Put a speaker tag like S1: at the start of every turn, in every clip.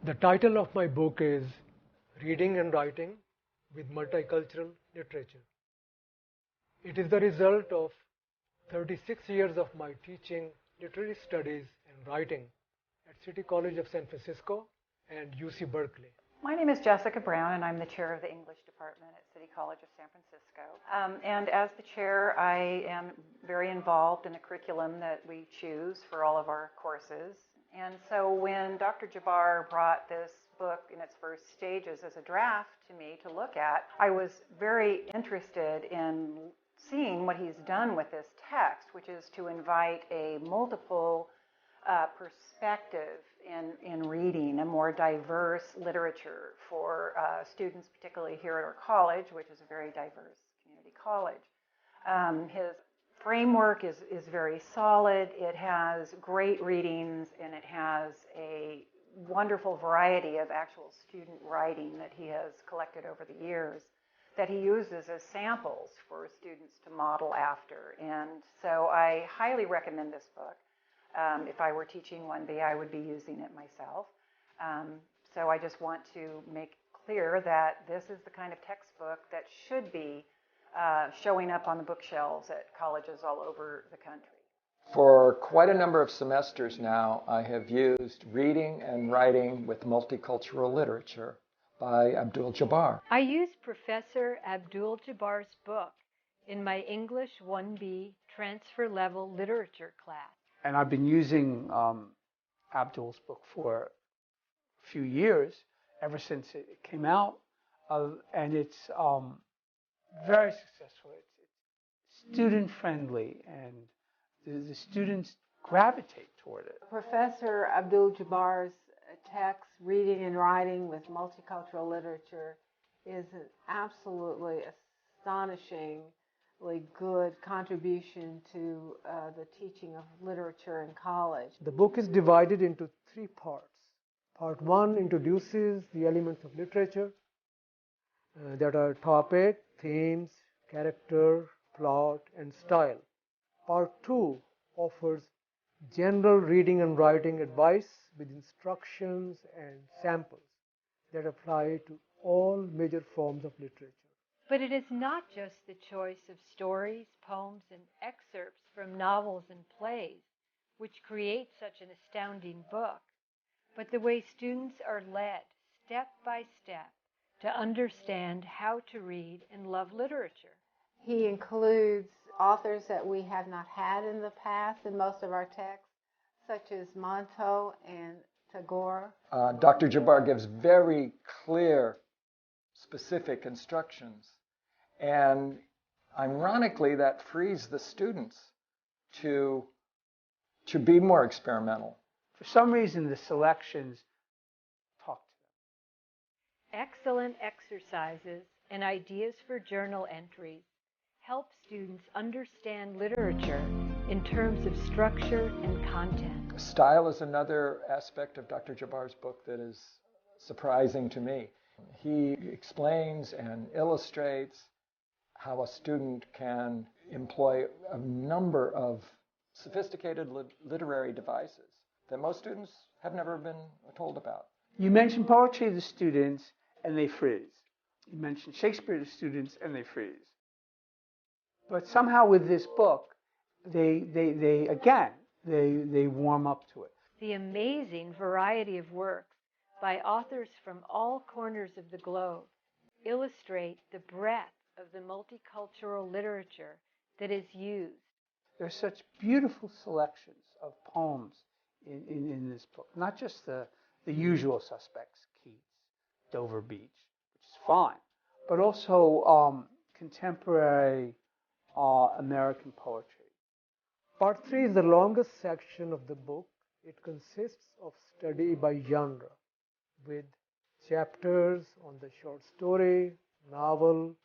S1: The title of my book is Reading and Writing with Multicultural Literature. It is the result of 36 years of my teaching literary studies and writing at City College of San Francisco and UC Berkeley.
S2: My name is Jessica Brown, and I'm the chair of the English department at City College of San Francisco. And as the chair, I am very involved in the curriculum that we choose for all of our courses. And so when Dr. Jabbar brought this book in its first stages as a draft to me to look at, I was very interested in seeing what he's done with this text, which is to invite a multiple perspective in reading, a more diverse literature for students, particularly here at our college, which is a very diverse community college. His framework is very solid. It has great readings, and it has a wonderful variety of actual student writing that he has collected over the years that he uses as samples for students to model after. And so I highly recommend this book. If I were teaching one day, I would be using it myself. So I just want to make clear that this is the kind of textbook that should be showing up on the bookshelves at colleges all over the country.
S3: For quite a number of semesters now, I have used Reading and Writing with Multicultural Literature by Abdul Jabbar.
S4: I used Professor Abdul Jabbar's book in my English 1B transfer level literature class.
S5: And I've been using Abdul's book for a few years, ever since it came out, and it's very successful. It's student-friendly, and the students gravitate toward it.
S6: Professor Abdul Jabbar's text, Reading and Writing with Multicultural Literature, is an absolutely astonishingly good contribution to the teaching of literature in college.
S1: The book is divided into 3 parts. Part 1 introduces the elements of literature that are topic, themes, character, plot, and style. Part 2 offers general reading and writing advice with instructions and samples that apply to all major forms of literature.
S4: But it is not just the choice of stories, poems, and excerpts from novels and plays which create such an astounding book, but the way students are led step by step to understand how to read and love literature.
S6: He includes authors that we have not had in the past in most of our texts, such as Montague and Tagore.
S3: Dr. Jabbar gives very clear, specific instructions. And ironically, that frees the students to be more experimental.
S5: For some reason, the selections talk to them.
S4: Excellent exercises and ideas for journal entries help students understand literature in terms of structure and content.
S3: Style is another aspect of Dr. Jabbar's book that is surprising to me. He explains and illustrates how a student can employ a number of sophisticated literary devices that most students have never been told about.
S5: You mention poetry to students, and they freeze. You mention Shakespeare to students, and they freeze. But somehow with this book, they warm up to it.
S4: The amazing variety of works by authors from all corners of the globe illustrate the breadth of the multicultural literature that is used.
S5: There's such beautiful selections of poems in this book. Not just the usual suspects, Keats, Dover Beach, which is fine, but also contemporary American poetry.
S1: Part 3 is the longest section of the book. It consists of study by genre, with chapters on the short story, novel,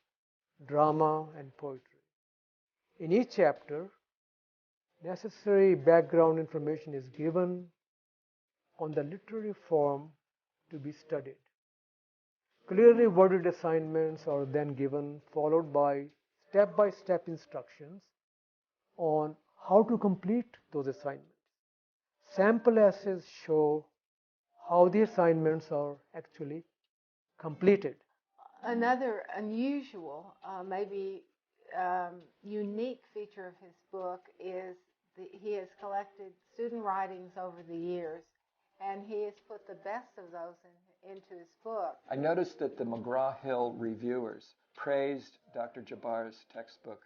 S1: drama, and poetry. In each chapter, necessary background information is given on the literary form to be studied. Clearly worded assignments are then given, followed by step-by-step instructions on how to complete those assignments. Sample essays show how the assignments are actually completed.
S6: Another unusual, maybe unique feature of his book is he has collected student writings over the years, and he has put the best of those into his book.
S3: I noticed that the McGraw-Hill reviewers praised Dr. Jabbar's textbook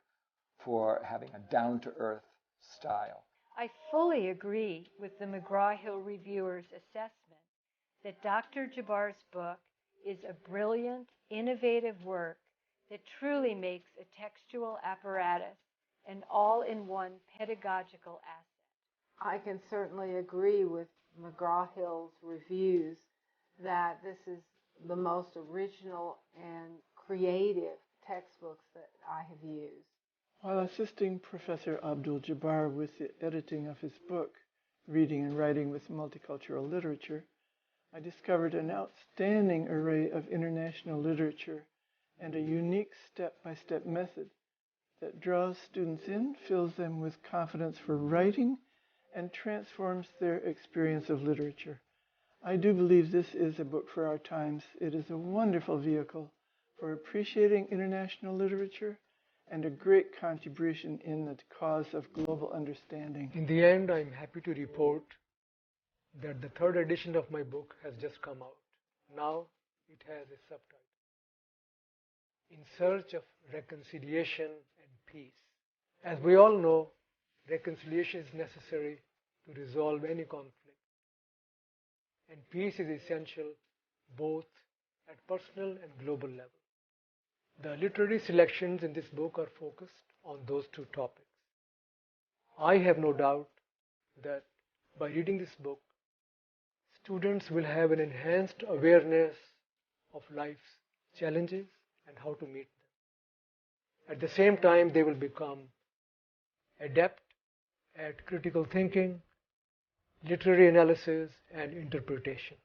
S3: for having a down-to-earth style.
S4: I fully agree with the McGraw-Hill reviewers' assessment that Dr. Jabbar's book is a brilliant, innovative work that truly makes a textual apparatus an all-in-one pedagogical asset.
S6: I can certainly agree with McGraw-Hill's reviews that this is the most original and creative textbooks that I have used.
S7: While assisting Professor Abdul Jabbar with the editing of his book, Reading and Writing with Multicultural Literature, I discovered an outstanding array of international literature and a unique step-by-step method that draws students in, fills them with confidence for writing, and transforms their experience of literature. I do believe this is a book for our times. It is a wonderful vehicle for appreciating international literature and a great contribution in the cause of global understanding.
S1: In the end, I'm happy to report that the third edition of my book has just come out. Now it has a subtitle, In Search of Reconciliation and Peace. As we all know, reconciliation is necessary to resolve any conflict, and peace is essential both at personal and global level. The literary selections in this book are focused on those two topics. I have no doubt that by reading this book, students will have an enhanced awareness of life's challenges and how to meet them. At the same time, they will become adept at critical thinking, literary analysis, and interpretation.